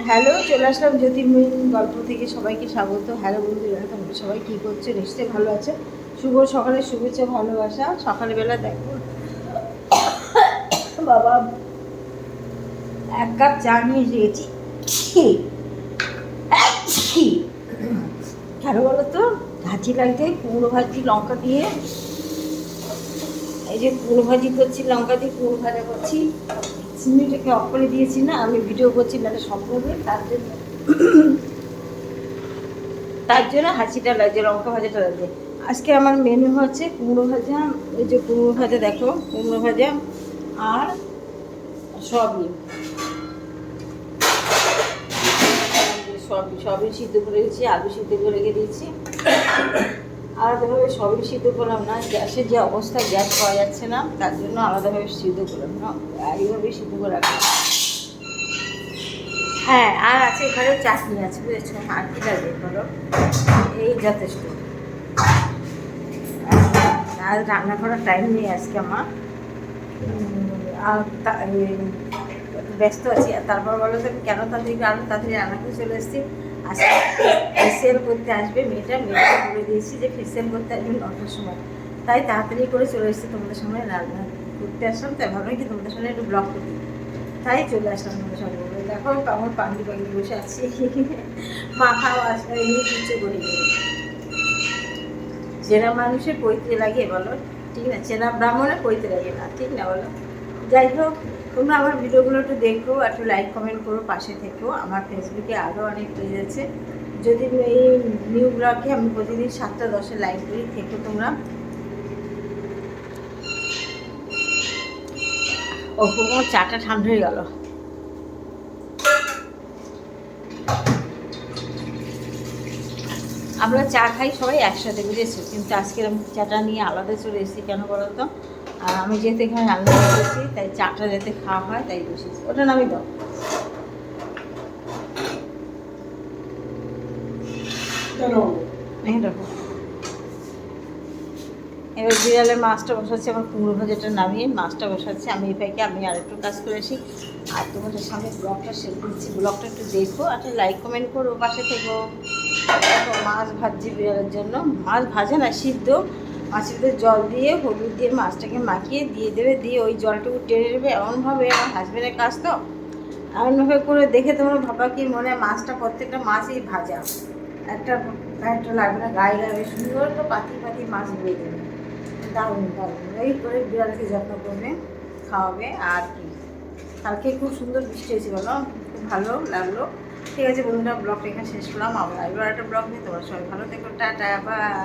Hello, চলে আসলাম জ্যোতির্ময়ী গল্প থেকে। সবাইকে স্বাগত। হ্যালো বন্ধুরা, তোমরা সবাই কী করছো? নিশ্চয়ই ভালো আছে। শুভ সকালের শুভেচ্ছা, ভালোবাসা। সকালবেলা দেখো বাবা এক কাপ চা নিয়ে এসেছি। কেন বলো তো, ভাজি লাগছে কুমড়ো ভাজি লঙ্কা দিয়ে। এই যে কুমড়ো ভাজি করছি, লঙ্কা দিয়ে কুমড়ো ভাজা করছি। চিমনিটাকে অফ করে দিয়েছি না, আমি ভিডিও করছি মানে স্বপ্ন দিয়ে, তার জন্য হাসিটা লাগছে, লঙ্কা ভাজাটা লাগছে। আজকে আমার মেনু হচ্ছে কুমড়ো ভাজা। ওই যে কুমড়ো ভাজা দেখো, কুমড়ো ভাজা আর সবই সবই সিদ্ধ করে দিয়েছি, আলু সিদ্ধ করে রেখে দিয়েছি। আলাদাভাবে সবই সিদ্ধ করলাম না, গ্যাসের যে অবস্থা, গ্যাস পাওয়া যাচ্ছে না, তার জন্য আলাদাভাবে সিদ্ধ করলাম না, এইভাবেই সিদ্ধ করে রাখলাম। হ্যাঁ, আর আছে এখানে চাটনি আছে, বুঝেছো? আর কি লাগবে বলো, এই যথেষ্ট। আর রান্না করার টাইম নেই আজকে আমার, আর ব্যস্ত আছি। আর তারপর বলো তো কেন তাড়াতাড়ি আরও তাড়াতাড়ি রান্না করে চলে এসেছি। আজকে ফেসিয়াল করতে আসবে মেয়েটাকে বলে দিয়েছি যে ফেসিয়াল করতে আসবে 9টার সময়, তাই তাড়াতাড়ি করে চলে এসেছি তোমাদের সামনে রান্না করতে আসলাম। তাই ভাবলাম কি তোমাদের সামনে একটু ব্লগ করি, তাই চলে আসলাম তোমাদের সঙ্গে। দেখো আমার পাখি বসে আছি, মাথাও আসলে এই কিচ্ছু করিনি। চেনা মানুষের পৈতে লাগে বলো, ঠিক না? চেনা ব্রাহ্মণের পৈতে লাগে না, ঠিক না বলো? যাই হোক, তোমরা আমার ভিডিওগুলো একটু দেখো, একটু লাইক কমেন্ট করো, পাশে থেকেও। আমার ফেসবুকে আরও অনেক পেজ আছে। যদি এই নিউ ব্লগে আমি প্রতিদিন 7টা 10-এ লাইভ করি, থেকো তোমরা। ও আমার চাটা ঠান্ডা হয়ে গেল। আমরা চা খাই সবাই একসাথে, বুঝেছো? কিন্তু আজকে আমি চাটা নিয়ে আলাদা চলে এসেছি। কেন বলো তো? আর আমি যেহেতু এখানে রান্না করেছি, তাই চাটা যাতে খাওয়া হয় তাই বসেছি। ওটা নামি দাও, এই দেখো। এবার বিড়ালের মাছটা বসাচ্ছি, আমার কুমড়ো ভাজাটা নামিয়ে মাছটা বসাচ্ছি। আমি এই পাইকে আমি আরেকটু কাজ করে আসি, আর তোমাদের সামনে ব্লগটা শেয়ার করছি। ব্লগটা একটু দেখো, একটা লাইক কমেন্ট করো, পাশে থেকো। দেখো মাছ ভাজছি বিড়ালের জন্য। মাছ ভাজে না, সিদ্ধ। মাছের ভিতরে জল দিয়ে হলুদ দিয়ে মাছটাকে মাখিয়ে দিয়ে দেবে, দিয়ে ওই জলটুকু টেনে নেবে। এমনভাবে, আমার হাজবেন্ডের কাজ তো, এমনভাবে করে দেখে তোমার ভাবা কি মনে হয় মাছটা, প্রত্যেকটা মাছই ভাজা, একটা একটা লাগবে না, গায়ে গায়ে সুন্দর তো পাতি পাতি মাছ দিয়ে দেবে। দারুণ দারুণ। এই করে বিড়ালকে যত্ন করবে, খাওয়াবে আর কি। কালকে খুব সুন্দর বৃষ্টি হয়েছে বলো, খুব ভালো লাগলো। ঠিক আছে বন্ধুরা, ব্লগটা এখানে শেষ করলাম। আবার একটা ব্লগ নিয়ে তোমার সবাই ভালো থেকো, টাটা, বাই।